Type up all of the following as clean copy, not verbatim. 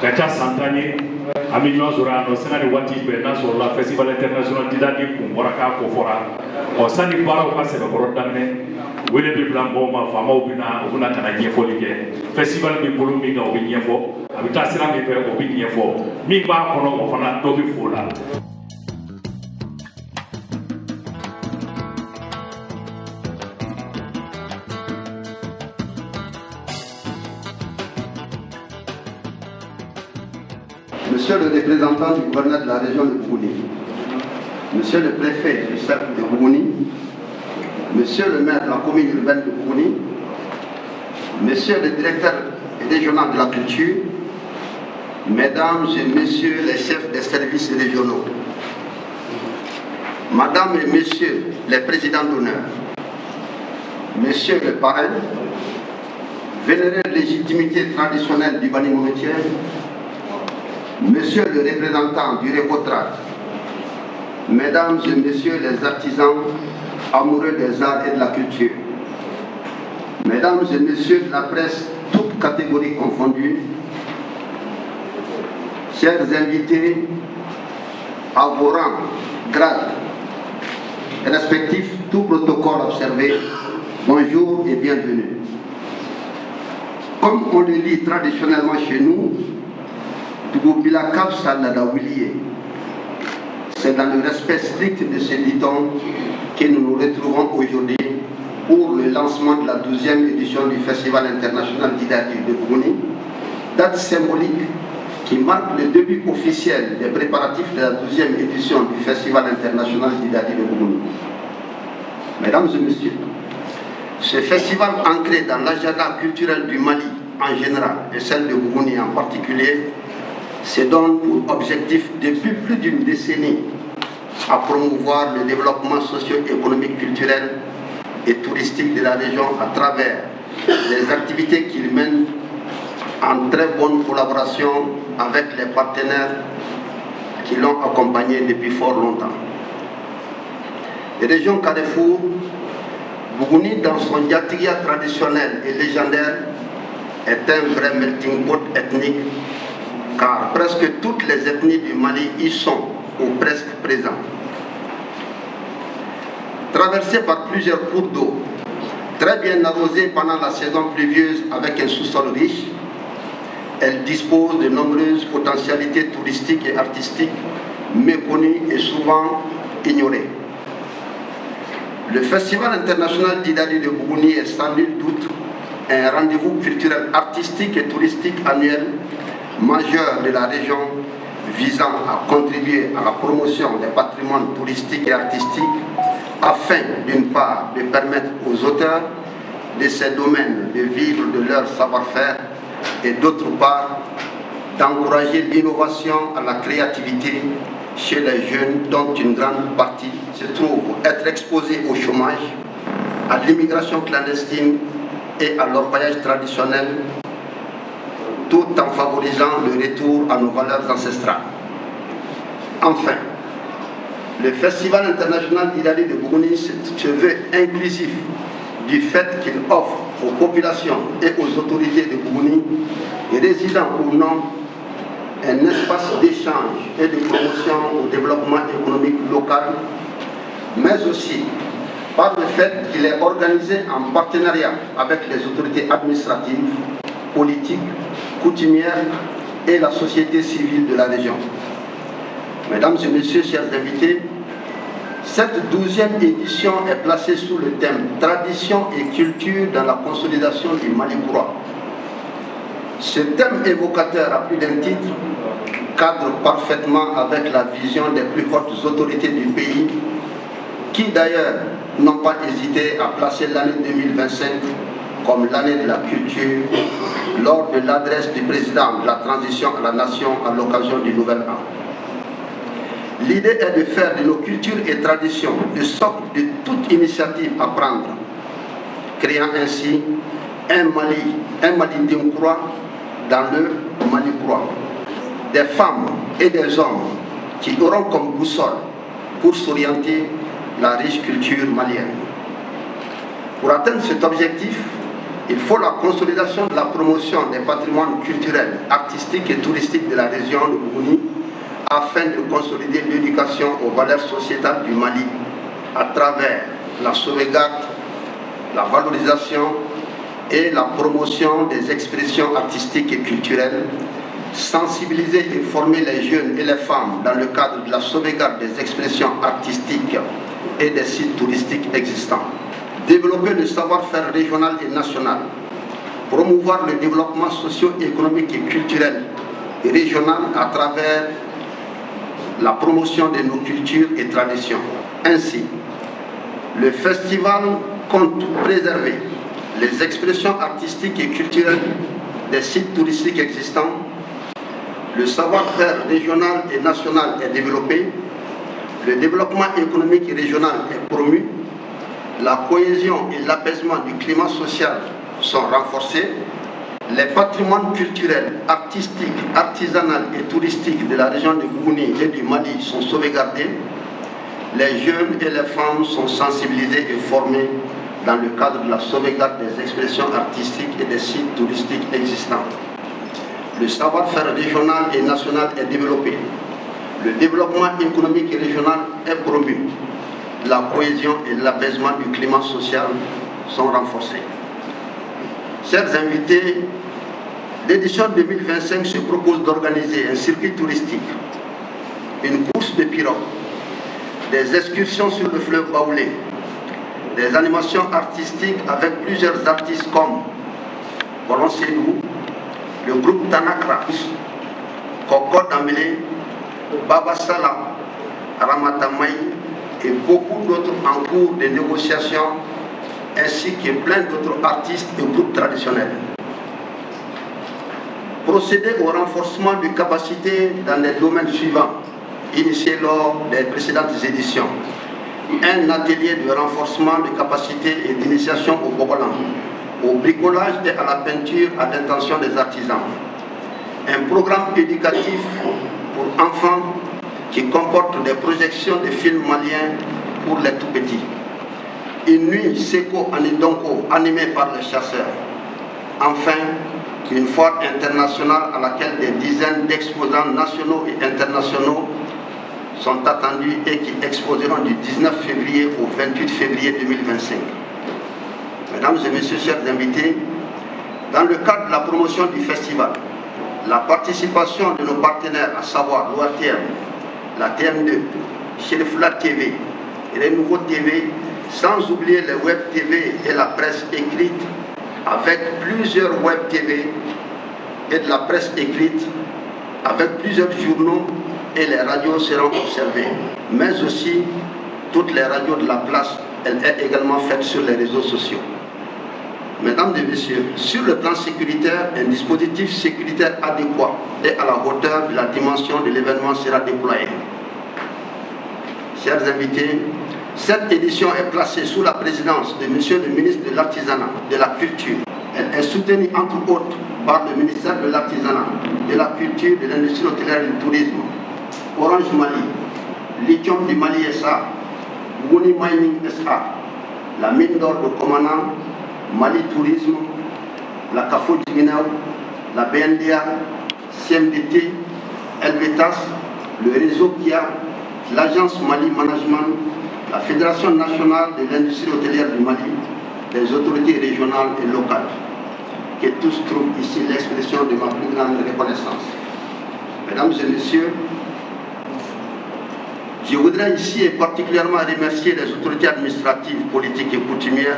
Kacha Santani, Amignon Zorano, Senani Wati, sur la Festival International d'Idadi, Moraka Kofora, or Sani Bara Kase Korodane, Willie de Blamboma, Fama Ubina, Una Kanaki Folige, Festival de Bulumiga Obinyefo, Abitasira Obinyefo, Miba Kono of an Tobi Fula. Monsieur le représentant du gouverneur de la région de Bougouni, Monsieur le préfet du cercle de Bougouni, Monsieur le maire de la commune urbaine de Bougouni, Monsieur le directeur régional de la culture, Mesdames et Messieurs les chefs des services régionaux, Madame et Messieurs les présidents d'honneur, Monsieur le parrain, vénérée légitimité traditionnelle du Bani Mouretier, Monsieur le représentant du Récotrate, Mesdames et Messieurs les artisans amoureux des arts et de la culture, Mesdames et Messieurs de la presse, toutes catégories confondues, chers invités, à vos rangs, grades, respectifs, tout protocole observé, bonjour et bienvenue. Comme on le lit traditionnellement chez nous, c'est dans le respect strict de ce dicton que nous nous retrouvons aujourd'hui pour le lancement de la 12e édition du Festival international d'Idadi de Bougouni, date symbolique qui marque le début officiel des préparatifs de la 12e édition du Festival international d'Idadi de Bougouni. Mesdames et Messieurs, ce festival ancré dans l'agenda culturel du Mali en général et celle de Bougouni en particulier se donne pour objectif depuis plus d'une décennie à promouvoir le développement socio-économique, culturel et touristique de la région à travers les activités qu'il mène en très bonne collaboration avec les partenaires qui l'ont accompagné depuis fort longtemps. La région Carrefour, Bougouni dans son yatiria traditionnel et légendaire est un vrai melting pot ethnique car presque toutes les ethnies du Mali y sont ou presque présentes. Traversée par plusieurs cours d'eau, très bien arrosée pendant la saison pluvieuse avec un sous-sol riche, elle dispose de nombreuses potentialités touristiques et artistiques méconnues et souvent ignorées. Le Festival international d'Idadi de Bougouni est sans nul doute un rendez-vous culturel, artistique et touristique annuel majeur de la région visant à contribuer à la promotion des patrimoines touristiques et artistiques afin d'une part de permettre aux auteurs de ces domaines de vivre de leur savoir-faire et d'autre part d'encourager l'innovation à la créativité chez les jeunes dont une grande partie se trouve être exposée au chômage, à l'immigration clandestine et à l'orpaillage traditionnel, tout en favorisant le retour à nos valeurs ancestrales. Enfin, le Festival international d'Idadi de Bougouni se veut inclusif du fait qu'il offre aux populations et aux autorités de Bougouni, résidant ou non, un espace d'échange et de promotion au développement économique local, mais aussi par le fait qu'il est organisé en partenariat avec les autorités administratives, politiques, coutumières et la société civile de la région. Mesdames et Messieurs, chers invités, cette 12e édition est placée sous le thème « Tradition et culture dans la consolidation du Mali courant ». Ce thème évocateur à plus d'un titre cadre parfaitement avec la vision des plus hautes autorités du pays qui d'ailleurs n'ont pas hésité à placer l'année 2025 comme l'année de la culture lors de l'adresse du président de la transition à la nation à l'occasion du Nouvel An. L'idée est de faire de nos cultures et traditions le socle de toute initiative à prendre, créant ainsi un Mali d'Incroix dans le Mali croix. Des femmes et des hommes qui auront comme boussole pour s'orienter la riche culture malienne. Pour atteindre cet objectif, Il faut la consolidation de la promotion des patrimoines culturels, artistiques et touristiques de la région de Bougouni afin de consolider l'éducation aux valeurs sociétales du Mali à travers la sauvegarde, la valorisation et la promotion des expressions artistiques et culturelles, sensibiliser et former les jeunes et les femmes dans le cadre de la sauvegarde des expressions artistiques et des sites touristiques existants, développer le savoir-faire régional et national, promouvoir le développement socio-économique et culturel et régional à travers la promotion de nos cultures et traditions. Ainsi, le festival compte préserver les expressions artistiques et culturelles des sites touristiques existants. Le savoir-faire régional et national est développé, le développement économique et régional est promu, la cohésion et l'apaisement du climat social sont renforcés, les patrimoines culturels, artistiques, artisanaux et touristiques de la région de Bougouni et du Mali sont sauvegardés, les jeunes et les femmes sont sensibilisés et formés dans le cadre de la sauvegarde des expressions artistiques et des sites touristiques existants. Le savoir-faire régional et national est développé. Le développement économique et régional est promu. La cohésion et l'apaisement du climat social sont renforcés. Chers invités, l'édition 2025 se propose d'organiser un circuit touristique, une course de pirogues, des excursions sur le fleuve Baoulé, des animations artistiques avec plusieurs artistes comme Colon Sédou, le groupe Tanakra, Koko Dambélé, Baba Salah, Ramata Maï et beaucoup d'autres en cours de négociation, ainsi que plein d'autres artistes et groupes traditionnels. Procéder au renforcement de capacités dans les domaines suivants, initiés lors des précédentes éditions. Un atelier de renforcement de capacités et d'initiation au Bogolan, au bricolage et à la peinture à l'intention des artisans. Un programme éducatif pour enfants qui comporte des projections de films maliens pour les tout-petits. Une nuit Seko Anidonko animée par les chasseurs. Enfin, une foire internationale à laquelle des dizaines d'exposants nationaux et internationaux sont attendus et qui exposeront du 19 février au 28 février 2025. Mesdames et messieurs, chers invités, dans le cadre de la promotion du festival, la participation de nos partenaires, à savoir l'OATM, la TM2, Chérifla TV et les Nouveaux TV, sans oublier les Web TV et la presse écrite, avec plusieurs Web TV et de la presse écrite, avec plusieurs journaux et les radios seront observées. Mais aussi, toutes les radios de la place, elle est également faite sur les réseaux sociaux. Mesdames et messieurs, sur le plan sécuritaire, un dispositif sécuritaire adéquat et à la hauteur de la dimension de l'événement sera déployé. Chers invités, cette édition est placée sous la présidence de Monsieur le ministre de l'Artisanat, de la Culture. Elle est soutenue entre autres par le ministère de l'Artisanat, de la Culture, de l'Industrie hôtelière et du Tourisme, Orange Mali, Lithium du Mali SA, Mouni Mining SA, la mine d'or de Komana, Mali Tourisme, la CAFO du Guinée, la BNDA, CMDT, Helvetas, le réseau KIA, l'agence Mali Management, la Fédération nationale de l'industrie hôtelière du Mali, les autorités régionales et locales, que tous trouvent ici l'expression de ma plus grande reconnaissance. Mesdames et messieurs, je voudrais ici et particulièrement remercier les autorités administratives, politiques et coutumières,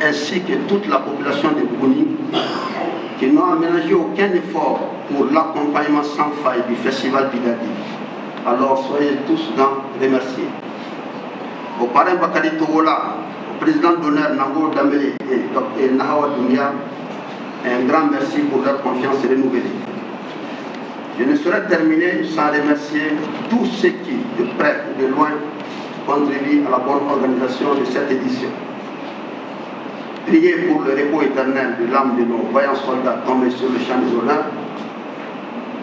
ainsi que toute la population de Bougouni, qui n'ont aménagé aucun effort pour l'accompagnement sans faille du festival d'Igadi. Alors soyez tous remerciés. Au parrain Bakari Togola, au président d'honneur Nango Dambélé et Nahawa Doumbia, un grand merci pour leur confiance renouvelée. Je ne saurais terminer sans remercier tous ceux qui, de près ou de loin, contribuent à la bonne organisation de cette édition. Priez pour le repos éternel de l'âme de nos vaillants soldats tombés sur le champ des honneurs.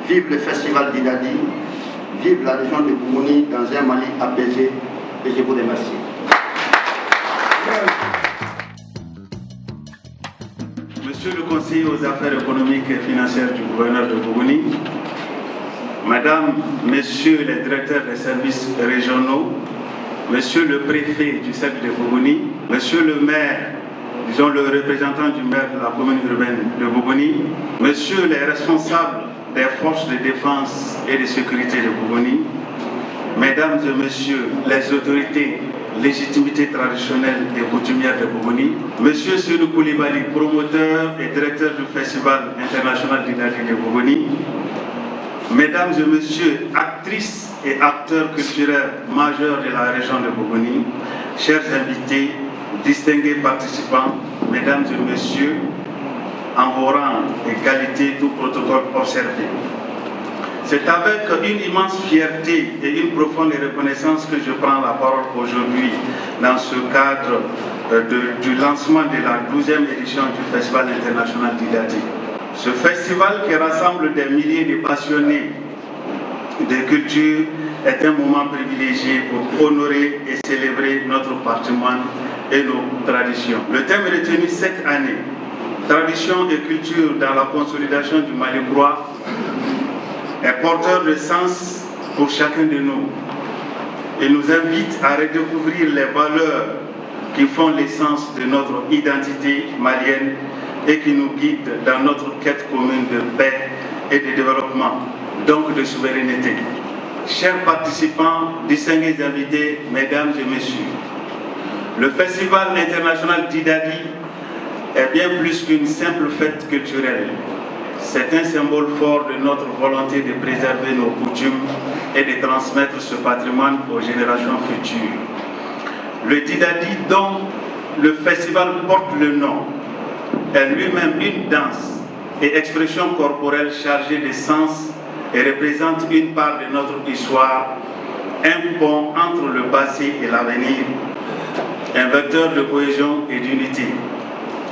Vive le festival d'Igadi, vive la région de Bougouni dans un Mali apaisé, et je vous remercie. Monsieur le conseiller aux affaires économiques et financières du gouverneur de Bougouni, Madame, Messieurs les directeurs des services régionaux, Monsieur le préfet du cercle de Bougouni, Monsieur le maire, disons le représentant du maire de la commune urbaine de Bougouni, Messieurs les responsables des forces de défense et de sécurité de Bougouni, Mesdames et Messieurs les autorités légitimité traditionnelle et coutumière de Bougouni, Monsieur Seydou Koulibaly, promoteur et directeur du Festival international d'Idadi de Bougouni, Mesdames et Messieurs, actrices et acteurs culturels majeurs de la région de Bougouni, chers invités, distingués participants, Mesdames et Messieurs, en vos rangs et qualités, tout protocole observé. C'est avec une immense fierté et une profonde reconnaissance que je prends la parole aujourd'hui dans ce cadre du lancement de la 12e édition du Festival international d'Idadi. Ce festival qui rassemble des milliers de passionnés de culture est un moment privilégié pour honorer et célébrer notre patrimoine et nos traditions. Le thème retenu cette année, tradition et culture dans la consolidation du Mali-Croix, est porteur de sens pour chacun de nous et nous invite à redécouvrir les valeurs qui font l'essence de notre identité malienne et qui nous guident dans notre quête commune de paix et de développement, donc de souveraineté. Chers participants, distingués invités, Mesdames et Messieurs, le Festival international d'Idadi est bien plus qu'une simple fête culturelle. C'est un symbole fort de notre volonté de préserver nos coutumes et de transmettre ce patrimoine aux générations futures. Le Didadi, dont le festival porte le nom, est lui-même une danse et expression corporelle chargée de sens et représente une part de notre histoire, un pont entre le passé et l'avenir, un vecteur de cohésion et d'unité.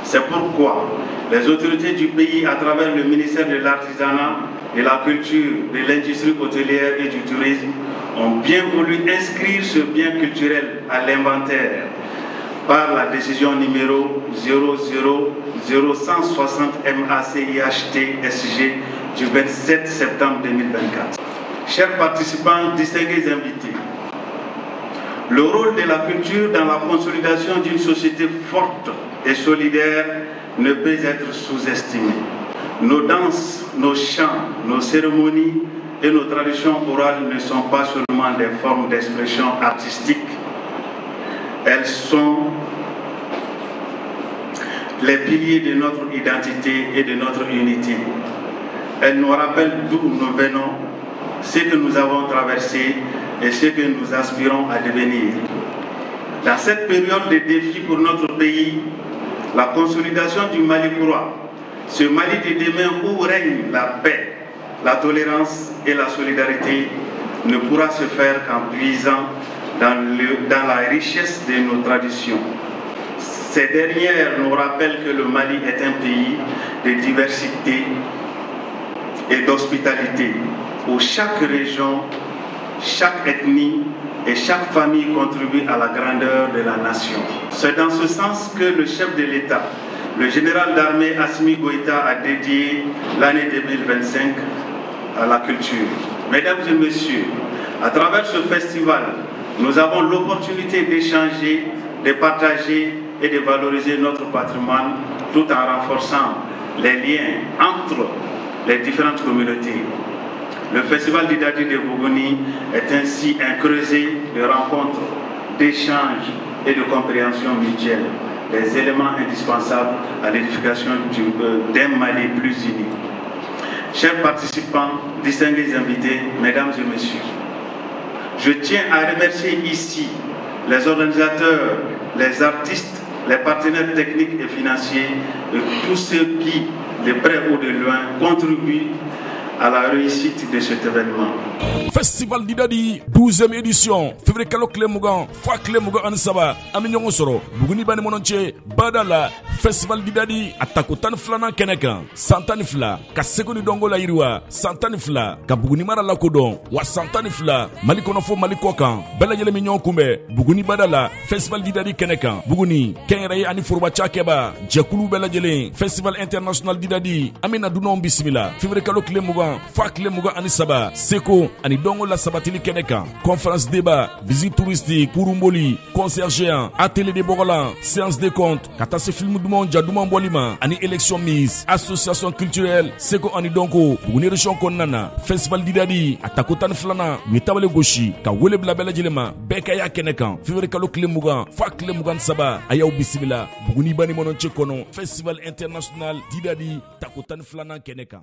C'est pourquoi les autorités du pays, à travers le ministère de l'Artisanat, de la Culture, de l'Industrie hôtelière et du Tourisme, ont bien voulu inscrire ce bien culturel à l'inventaire par la décision numéro 0000160 MACIHT-SG du 27 septembre 2024. Chers participants, distingués invités, le rôle de la culture dans la consolidation d'une société forte et solidaire ne peut être sous-estimé. Nos danses, nos chants, nos cérémonies et nos traditions orales ne sont pas seulement des formes d'expression artistique, elles sont les piliers de notre identité et de notre unité. Elles nous rappellent d'où nous venons, ce que nous avons traversé et ce que nous aspirons à devenir. Dans cette période de défi pour notre pays, la consolidation du Mali-Croix, ce Mali de demain où règne la paix, la tolérance et la solidarité, ne pourra se faire qu'en puisant dans la richesse de nos traditions. Ces dernières nous rappellent que le Mali est un pays de diversité et d'hospitalité, où chaque région, chaque ethnie et chaque famille contribue à la grandeur de la nation. C'est dans ce sens que le chef de l'État, le général d'armée Assimi Goïta, a dédié l'année 2025 à la culture. Mesdames et messieurs, à travers ce festival, nous avons l'opportunité d'échanger, de partager et de valoriser notre patrimoine tout en renforçant les liens entre les différentes communautés. Le Festival d'Idadi de Bougouni est ainsi un creuset de rencontres, d'échanges et de compréhension mutuelle, des éléments indispensables à l'édification d'un Mali plus uni. Chers participants, distingués invités, Mesdames et Messieurs, je tiens à remercier ici les organisateurs, les artistes, les partenaires techniques et financiers et tous ceux qui, de près ou de loin, contribuent à la réussite de cet événement. Festival Didadi 12e édition février kalo Klemugan fa Klemugan ansaba aminyongo soro buguni bani mononche badala Festival Didadi atakutan flana keneka santani fla ka segoni dongo la iriwa santani fla ka buguni mara la kodon wa santani fla malikono fo maliko kan bela yele minyon kumbe buguni badala Festival Didadi keneka buguni kenray ani furba chakeba jekulu bela jele Festival International Didadi amina dunon bismillah février kalo Klemugan fa Klemugan anisaba seko ani dongo la sabatili keneka conférence débat visite touristique kurumboli concert géant atelier de borolan séance de compte katase film du monde jaduma bolima ani élection mise association culturelle seko ani donko buguni région konnana festival Didadi atakotan flana mitawale goshi ka wele bla bela jilema beka ya keneka février kalo Klemugan fa Klemugan saba ayaw bismillah buguni bani mononche kono festival international Didadi takotan flana keneka